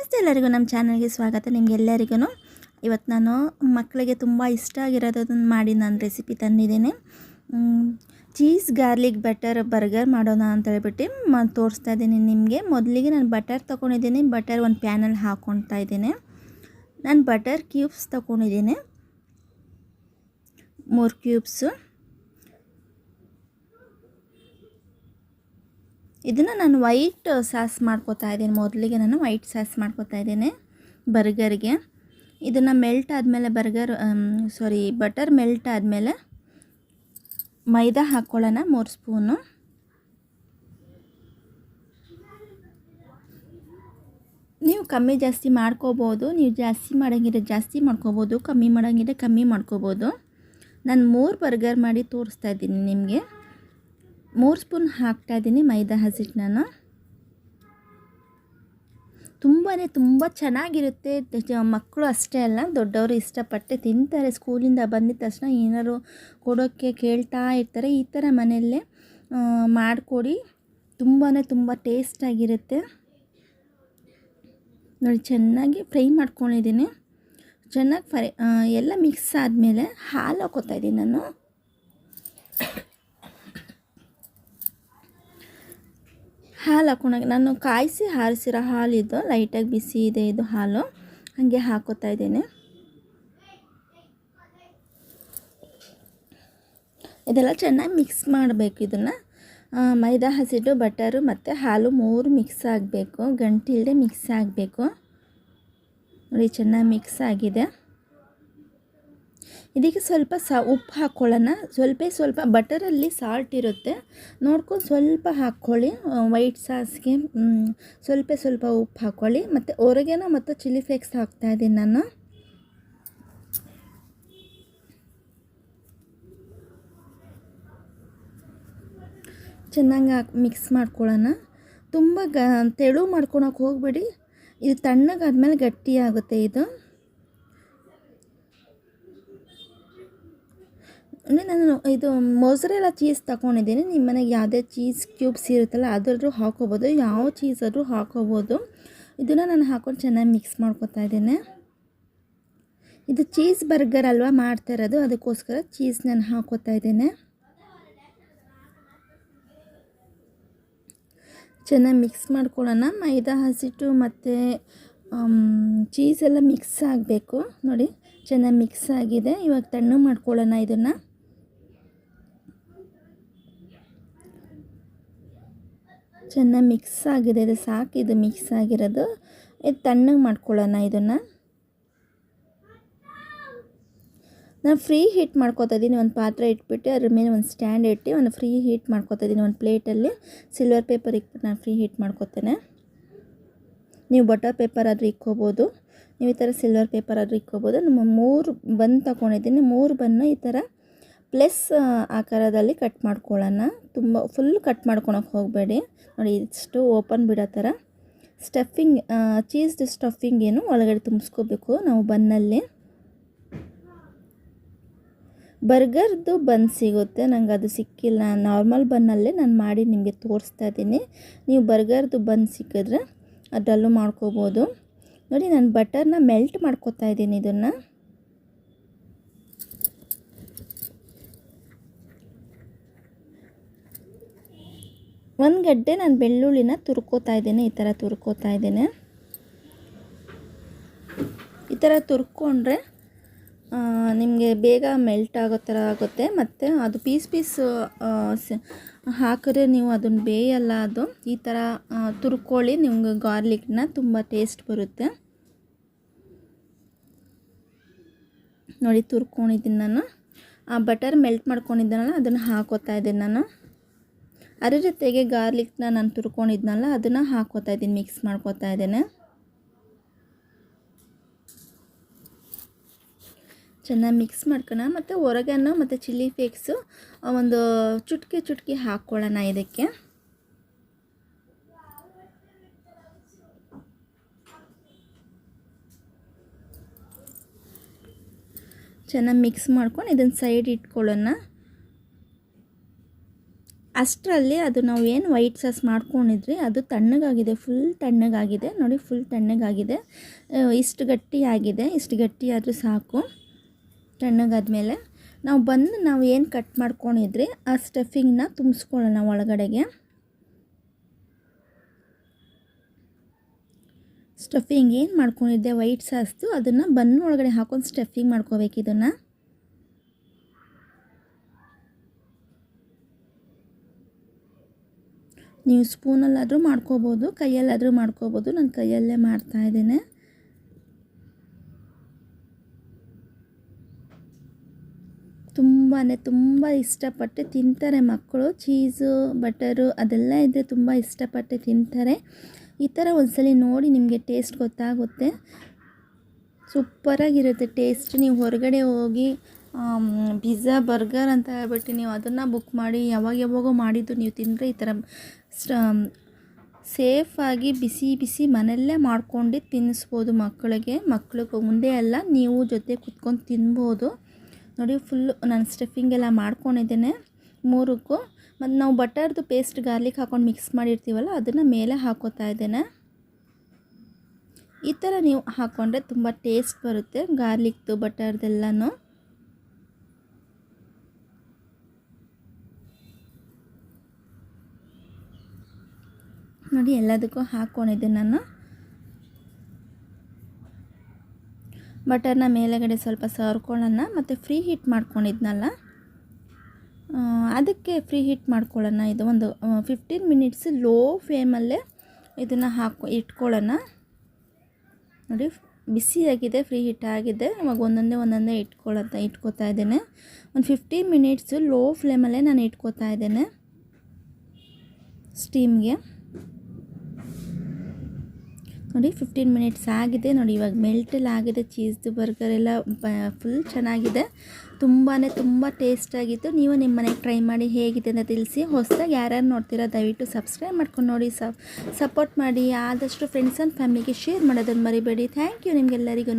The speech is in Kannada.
ನಮಸ್ತೆ ಎಲ್ಲರಿಗೂ ನಮ್ಮ ಚಾನಲ್ಗೆ ಸ್ವಾಗತ. ನಿಮಗೆಲ್ಲರಿಗೂ ಇವತ್ತು ನಾನು ಮಕ್ಕಳಿಗೆ ತುಂಬ ಇಷ್ಟ ಆಗಿರೋದನ್ನು ಮಾಡಿ ನಾನು ರೆಸಿಪಿ ತಂದಿದ್ದೇನೆ. ಚೀಸ್ ಗಾರ್ಲಿಕ್ ಬಟರ್ ಬರ್ಗರ್ ಮಾಡೋಣ ಅಂತ ಹೇಳ್ಬಿಟ್ಟು ತೋರಿಸ್ತಾ ಇದ್ದೀನಿ ನಿಮಗೆ. ಮೊದಲಿಗೆ ನಾನು ಬಟರ್ ತೊಗೊಂಡಿದ್ದೀನಿ. ಬಟರ್ ಒಂದು ಪ್ಯಾನಲ್ಲಿ ಹಾಕ್ಕೊಳ್ತಾ ಇದ್ದೇನೆ. ನಾನು ಬಟರ್ ಕ್ಯೂಬ್ಸ್ ತೊಗೊಂಡಿದ್ದೀನಿ, 3 ಕ್ಯೂಬ್ಸು. ಇದನ್ನು ನಾನು ವೈಟ್ ಸಾಸ್ ಮಾಡ್ಕೋತಾ ಇದ್ದೀನಿ. ಮೊದಲಿಗೆ ನಾನು ವೈಟ್ ಸಾಸ್ ಮಾಡ್ಕೋತಾ ಇದ್ದೇನೆ ಬರ್ಗರ್ಗೆ. ಇದನ್ನು ಮೆಲ್ಟ್ ಆದಮೇಲೆ ಬಟರ್ ಮೆಲ್ಟ್ ಆದಮೇಲೆ ಮೈದಾ ಹಾಕ್ಕೊಳ್ಳೋಣ 3 ಸ್ಪೂನು. ನೀವು ಕಮ್ಮಿ ಜಾಸ್ತಿ ಮಾಡ್ಕೋಬೋದು. ನೀವು ಜಾಸ್ತಿ ಮಾಡೋಂಗಿದ್ರೆ ಜಾಸ್ತಿ ಮಾಡ್ಕೋಬೋದು, ಕಮ್ಮಿ ಮಾಡೋಂಗಿದ್ರೆ ಕಮ್ಮಿ ಮಾಡ್ಕೋಬೋದು. ನಾನು 3 ಬರ್ಗರ್ ಮಾಡಿ ತೋರಿಸ್ತಾ ಇದ್ದೀನಿ ನಿಮಗೆ. 3 ಸ್ಪೂನ್ ಹಾಕ್ತಾಯಿದ್ದೀನಿ ಮೈದಾ ಹಸಿಟ್ಟನ್ನ. ತುಂಬ ಚೆನ್ನಾಗಿರುತ್ತೆ. ಮಕ್ಕಳು ಅಷ್ಟೇ ಅಲ್ಲ, ದೊಡ್ಡವರು ಇಷ್ಟಪಟ್ಟು ತಿಂತಾರೆ. ಸ್ಕೂಲಿಂದ ಬಂದಿದ ತಕ್ಷಣ ಏನಾದ್ರು ಕೊಡೋಕ್ಕೆ ಕೇಳ್ತಾ ಇರ್ತಾರೆ. ಈ ಥರ ಮನೆಯಲ್ಲೇ ಮಾಡಿಕೊಡಿ, ತುಂಬ ಟೇಸ್ಟಾಗಿರುತ್ತೆ. ನೋಡಿ, ಚೆನ್ನಾಗಿ ಫ್ರೈ ಮಾಡ್ಕೊಂಡಿದ್ದೀನಿ. ಚೆನ್ನಾಗಿ ಎಲ್ಲ ಮಿಕ್ಸ್ ಆದಮೇಲೆ ಹಾಲು ಹಾಕ್ಕೋತಾ ಇದ್ದೀನಿ ನಾನು. ಹಾಲು ಹಾಕ್ಕೊಂಡಾಗ ನಾನು ಕಾಯಿಸಿ ಹಾರಿಸಿರೋ ಹಾಲಿದ್ದು, ಲೈಟಾಗಿ ಬಿಸಿ ಇದೆ ಇದು ಹಾಲು, ಹಾಗೆ ಹಾಕೋತಾ ಇದ್ದೇನೆ. ಇದೆಲ್ಲ ಚೆನ್ನಾಗಿ ಮಿಕ್ಸ್ ಮಾಡಬೇಕು. ಇದನ್ನು ಮೈದಾ ಹಸಿಟ್ಟು, ಬಟರು ಮತ್ತು ಹಾಲು 3 ಮಿಕ್ಸ್ ಆಗಬೇಕು, ಗಂಟಿಲ್ಲದೆ ಮಿಕ್ಸ್ ಆಗಬೇಕು. ನೋಡಿ, ಚೆನ್ನಾಗಿ ಮಿಕ್ಸ್ ಆಗಿದೆ. ಇದಕ್ಕೆ ಸ್ವಲ್ಪ ಉಪ್ಪು ಹಾಕ್ಕೊಳ್ಳೋಣ. ಸ್ವಲ್ಪ ಬಟರಲ್ಲಿ ಸಾಲ್ಟ್ ಇರುತ್ತೆ, ನೋಡ್ಕೊಂಡು ಸ್ವಲ್ಪ ಹಾಕ್ಕೊಳ್ಳಿ. ವೈಟ್ ಸಾಸ್ಗೆ ಸ್ವಲ್ಪ ಉಪ್ಪು ಹಾಕ್ಕೊಳ್ಳಿ. ಮತ್ತು ಒರೆಗೆನೋ ಮತ್ತು ಚಿಲ್ಲಿ ಫ್ಲೇಕ್ಸ್ ಹಾಕ್ತಾಯಿದ್ದೀನಿ ನಾನು. ಚೆನ್ನಾಗಿ ಮಿಕ್ಸ್ ಮಾಡ್ಕೊಳ್ಳೋಣ. ತುಂಬ ತೆಳು ಮಾಡ್ಕೊಳಕ್ಕೆ ಹೋಗಬೇಡಿ. ಇದು ತಣ್ಣಗಾದ್ಮೇಲೆ ಗಟ್ಟಿಯಾಗುತ್ತೆ ಇದು. ನಾನು ಇದು ಮೊಸರೆಲ್ಲ ಚೀಸ್ ತಗೊಂಡಿದ್ದೀನಿ. ನಿಮ್ಮ ಮನೆಗೆ ಯಾವುದೇ ಚೀಸ್ ಕ್ಯೂಬ್ಸ್ ಇರುತ್ತಲ್ಲ ಅದಾದ್ರೂ ಹಾಕೋಬೋದು, ಯಾವ ಚೀಸ್ ಆದರೂ ಹಾಕೋಬೋದು. ಇದನ್ನು ನಾನು ಹಾಕೊಂಡು ಚೆನ್ನಾಗಿ ಮಿಕ್ಸ್ ಮಾಡ್ಕೊತಾ ಇದ್ದೇನೆ. ಇದು ಚೀಸ್ ಬರ್ಗರ್ ಅಲ್ವಾ ಮಾಡ್ತಾ ಇರೋದು, ಅದಕ್ಕೋಸ್ಕರ ಚೀಸ್ ನಾನು ಹಾಕೋತಾ ಇದ್ದೇನೆ. ಚೆನ್ನಾಗಿ ಮಿಕ್ಸ್ ಮಾಡ್ಕೊಳ್ಳೋಣ. ಮೈದಾ ಹಸಿಟ್ಟು ಮತ್ತು ಚೀಸೆಲ್ಲ ಮಿಕ್ಸ್ ಆಗಬೇಕು. ನೋಡಿ, ಚೆನ್ನಾಗಿ ಮಿಕ್ಸ್ ಆಗಿದೆ. ಇವಾಗ ತಣ್ಣಗೆ ಮಾಡ್ಕೊಳ್ಳೋಣ. ಇದನ್ನು ಚೆನ್ನಾಗಿ ಮಿಕ್ಸ್ ಆಗಿದೆ. ಇದು ಸಾಕು, ಇದು ಮಿಕ್ಸ್ ಆಗಿರೋದು. ಇದು ತಣ್ಣಗೆ ಮಾಡ್ಕೊಳ್ಳೋಣ. ಇದನ್ನು ನಾನು ಫ್ರೀ ಹೀಟ್ ಮಾಡ್ಕೊತಾ ಇದ್ದೀನಿ. ಒಂದು ಪಾತ್ರೆ ಇಟ್ಬಿಟ್ಟು ಅದ್ರ ಮೇಲೆ ಒಂದು ಸ್ಟ್ಯಾಂಡ್ ಇಟ್ಟು ಒಂದು ಫ್ರೀ ಹೀಟ್ ಮಾಡ್ಕೊತಾ ಇದ್ದೀನಿ. ಒಂದು ಪ್ಲೇಟಲ್ಲಿ ಸಿಲ್ವರ್ ಪೇಪರ್ ಇಟ್ಬಿಟ್ಟು ನಾನು ಫ್ರೀ ಹೀಟ್ ಮಾಡ್ಕೊತೇನೆ. ನೀವು ಬಟರ್ ಪೇಪರ್ ಆದರೂ ಇಕ್ಕೋಬೋದು, ನೀವು ಈ ಥರ ಸಿಲ್ವರ್ ಪೇಪರ್ ಆದರೂ ಇಕ್ಕೋಬೋದು. ನಮ್ಮ 3 ಬನ್ ತಗೊಂಡಿದ್ದೀನಿ. 3 ಬನ್ನು ಈ ಥರ ಪ್ಲಸ್ ಆಕಾರದಲ್ಲಿ ಕಟ್ ಮಾಡ್ಕೊಳ್ಳೋಣ. ತುಂಬ ಫುಲ್ ಕಟ್ ಮಾಡ್ಕೊಳಕ್ಕೆ ಹೋಗಬೇಡಿ. ನೋಡಿ, ಇಷ್ಟು ಓಪನ್ ಬಿಡೋ ಥರ ಸ್ಟಫಿಂಗ್, ಚೀಸ್ದು ಸ್ಟಫಿಂಗ್ ಏನು ಒಳಗಡೆ ತುಂಬಿಸ್ಕೋಬೇಕು ನಾವು ಬನ್ನಲ್ಲಿ. ಬರ್ಗರ್ದು ಬನ್ ಸಿಗುತ್ತೆ, ನಂಗೆ ಅದು ಸಿಕ್ಕಿಲ್ಲ. ನಾರ್ಮಲ್ ಬನ್ನಲ್ಲೇ ನಾನು ಮಾಡಿ ನಿಮಗೆ ತೋರಿಸ್ತಾ ಇದ್ದೀನಿ. ನೀವು ಬರ್ಗರ್ದು ಬನ್ ಸಿಕ್ಕಿದ್ರೆ ಅದರಲ್ಲೂ ಮಾಡ್ಕೋಬೋದು. ನೋಡಿ, ನಾನು ಬಟರ್ನ ಮೆಲ್ಟ್ ಮಾಡ್ಕೊತಾ ಇದ್ದೀನಿ. ಇದನ್ನು ಒಂದು ಗಡ್ಡೆ ನಾನು ಬೆಳ್ಳುಳ್ಳಿನ ತುರ್ಕೋತಾ ಇದ್ದೇನೆ. ಈ ಥರ ತುರ್ಕೋತಾ ಇದ್ದೇನೆ. ಈ ಥರ ತುರ್ಕೊಂಡ್ರೆ ನಿಮಗೆ ಬೇಗ ಮೆಲ್ಟ್ ಆಗೋ ಥರ ಆಗುತ್ತೆ. ಮತ್ತು ಅದು ಪೀಸ್ ಹಾಕಿದ್ರೆ ನೀವು ಅದನ್ನು ಬೇಯಲ್ಲ. ಅದು ಈ ಥರ ತುರ್ಕೊಳ್ಳಿ, ನಿಮ್ಗೆ ಗಾರ್ಲಿಕ್ನ ತುಂಬ ಟೇಸ್ಟ್ ಬರುತ್ತೆ. ನೋಡಿ, ತುರ್ಕೊಂಡಿದ್ದೀನಿ ನಾನು. ಆ ಬಟರ್ ಮೆಲ್ಟ್ ಮಾಡ್ಕೊಂಡಿದ್ದೀನಲ್ಲ ಅದನ್ನು ಹಾಕೋತಾ ಇದ್ದೀನಿ ನಾನು. ಅದ್ರ ಜೊತೆಗೆ ಗಾರ್ಲಿಕ್ನ ನಾನು ತುರ್ಕೊಂಡಿದ್ನಲ್ಲ ಅದನ್ನು ಹಾಕೋತಾ ಇದ್ದೀನಿ, ಮಿಕ್ಸ್ ಮಾಡ್ಕೋತಾ ಇದ್ದೇನೆ. ಚೆನ್ನಾಗಿ ಮಿಕ್ಸ್ ಮಾಡ್ಕೋಣ. ಮತ್ತು ಒರೆಗಾನೋ ಮತ್ತು ಚಿಲ್ಲಿ ಫ್ಲೇಕ್ಸು ಒಂದು ಚುಟ್ಕಿ ಹಾಕ್ಕೊಳ್ಳೋಣ ಇದಕ್ಕೆ. ಚೆನ್ನಾಗಿ ಮಿಕ್ಸ್ ಮಾಡ್ಕೊಂಡು ಇದನ್ನು ಸೈಡ್ ಇಟ್ಕೊಳ್ಳೋಣ. ಅಷ್ಟರಲ್ಲಿ ಅದು ನಾವು ಏನು ವೈಟ್ ಸಾಸ್ ಮಾಡ್ಕೊಂಡಿದ್ರಿ ಅದು ತಣ್ಣಗಾಗಿದೆ, ಫುಲ್ ತಣ್ಣಗಾಗಿದೆ ನೋಡಿ, ಫುಲ್ ತಣ್ಣಗಾಗಿದೆ. ಇಷ್ಟು ಗಟ್ಟಿಯಾಗಿದೆ, ಇಷ್ಟು ಗಟ್ಟಿಯಾದರೂ ಸಾಕು. ತಣ್ಣಗಾದ್ಮೇಲೆ ನಾವು ಏನು ಕಟ್ ಮಾಡ್ಕೊಂಡಿದ್ರಿ ಆ ಸ್ಟಫಿಂಗ್ನ ತುಂಬಿಸ್ಕೊಳ್ಳೋಣ ಒಳಗಡೆಗೆ. ಸ್ಟಫಿಂಗ್ ಏನು ಮಾಡ್ಕೊಂಡಿದ್ದೆ ವೈಟ್ ಸಾಸ್ದು ಅದನ್ನು ಬನ್ ಒಳಗಡೆ ಹಾಕೊಂಡು ಸ್ಟಫಿಂಗ್ ಮಾಡ್ಕೋಬೇಕು. ಇದನ್ನು ನೀವು ಸ್ಪೂನಲ್ಲಾದರೂ ಮಾಡ್ಕೋಬೋದು, ಕೈಯಲ್ಲಾದರೂ ಮಾಡ್ಕೋಬೋದು. ನಾನು ಕೈಯಲ್ಲೇ ಮಾಡ್ತಾಯಿದ್ದೇನೆ. ತುಂಬ ಇಷ್ಟಪಟ್ಟು ತಿಂತಾರೆ ಮಕ್ಕಳು. ಚೀಸು ಬಟರು ಅದೆಲ್ಲ ಇದ್ದರೆ ತುಂಬ ಇಷ್ಟಪಟ್ಟು ತಿಂತಾರೆ. ಈ ಥರ ಒಂದ್ಸಲ ನೋಡಿ, ನಿಮಗೆ ಟೇಸ್ಟ್ ಗೊತ್ತಾಗುತ್ತೆ. ಸೂಪರಾಗಿರುತ್ತೆ ಟೇಸ್ಟ್. ನೀವು ಹೊರಗಡೆ ಹೋಗಿ ಪಿಜ್ಜಾ ಬರ್ಗರ್ ಅಂತ ಹೇಳ್ಬಿಟ್ಟು ನೀವು ಅದನ್ನು ಬುಕ್ ಮಾಡಿ ಯಾವಾಗೋ ಮಾಡಿದ್ದು ನೀವು ತಿಂದರೆ ಈ ಥರ ಸೇಫಾಗಿ ಬಿಸಿ ಮನೆಯಲ್ಲೇ ಮಾಡ್ಕೊಂಡು ತಿನ್ನಿಸ್ಬೋದು ಮಕ್ಕಳಿಗೆ ಮುಂದೆ ಎಲ್ಲ ನೀವು ಜೊತೆ ಕುತ್ಕೊಂಡು ತಿನ್ಬೋದು. ನೋಡಿ, ಫುಲ್ಲು ನಾನು ಸ್ಟಫಿಂಗೆಲ್ಲ ಮಾಡ್ಕೊಂಡಿದ್ದೇನೆ 3ಕ್ಕೂ. ಮತ್ತು ನಾವು ಬಟರ್ದು ಪೇಸ್ಟ್ ಗಾರ್ಲಿಕ್ ಹಾಕ್ಕೊಂಡು ಮಿಕ್ಸ್ ಮಾಡಿರ್ತೀವಲ್ಲ ಅದನ್ನು ಮೇಲೆ ಹಾಕೋತಾ ಇದ್ದೇನೆ. ಈ ಥರ ನೀವು ಹಾಕ್ಕೊಂಡ್ರೆ ತುಂಬ ಟೇಸ್ಟ್ ಬರುತ್ತೆ, ಗಾರ್ಲಿಕ್ದು ಬಟರ್ದೆಲ್ಲನೂ. ನೋಡಿ, ಎಲ್ಲದಕ್ಕೂ ಹಾಕ್ಕೊಂಡಿದ್ದೆ ನಾನು. ಬಟರ್ನ ಮೇಲೆಗಡೆ ಸ್ವಲ್ಪ ಸವರ್ಕೊಳ್ಳೋಣ. ಮತ್ತು ಫ್ರೀ ಹೀಟ್ ಮಾಡ್ಕೊಂಡಿದ್ನಲ್ಲ ಅದಕ್ಕೆ ಫ್ರೀ ಹೀಟ್ ಮಾಡ್ಕೊಳ್ಳೋಣ. ಇದು ಒಂದು 15 ಮಿನಿಟ್ಸ್ ಲೋ ಫ್ಲೇಮಲ್ಲೇ ಇದನ್ನು ಇಟ್ಕೊಳ್ಳೋಣ. ನೋಡಿ, ಬಿಸಿಯಾಗಿದೆ, ಫ್ರೀ ಹೀಟ್ ಆಗಿದೆ. ಇವಾಗ ಒಂದೊಂದೇ ಇಟ್ಕೋತಾ ಇದ್ದೇನೆ. ಒಂದು 15 ಮಿನಿಟ್ಸು ಲೋ ಫ್ಲೇಮಲ್ಲೇ ನಾನು ಇಟ್ಕೋತಾ ಇದ್ದೇನೆ ಸ್ಟೀಮ್ಗೆ. ನೋಡಿ, 15 ಮಿನಿಟ್ಸ್ ಆಗಿದೆ. ನೋಡಿ, ಇವಾಗ ಮೆಲ್ಟೆಲ್ಲ ಆಗಿದೆ. ಚೀಸ್ದು ಬರ್ಗರ್ ಎಲ್ಲ ಫುಲ್ ಚೆನ್ನಾಗಿದೆ. ತುಂಬ ಟೇಸ್ಟಾಗಿತ್ತು. ನೀವು ನಿಮ್ಮ ಮನೆಗೆ ಟ್ರೈ ಮಾಡಿ ಹೇಗಿದೆ ಅಂತ ತಿಳಿಸಿ. ಹೊಸದಾಗಿ ಯಾರ್ಯಾರು ನೋಡ್ತೀರಾ ದಯವಿಟ್ಟು ಸಬ್ಸ್ಕ್ರೈಬ್ ಮಾಡ್ಕೊಂಡು ನೋಡಿ, ಸಪೋರ್ಟ್ ಮಾಡಿ. ಆದಷ್ಟು ಫ್ರೆಂಡ್ಸ್ ಆ್ಯಂಡ್ ಫ್ಯಾಮಿಲಿಗೆ ಶೇರ್ ಮಾಡೋದನ್ನು ಮರಿಬೇಡಿ. ಥ್ಯಾಂಕ್ ಯು ನಿಮಗೆಲ್ಲರಿಗೂ.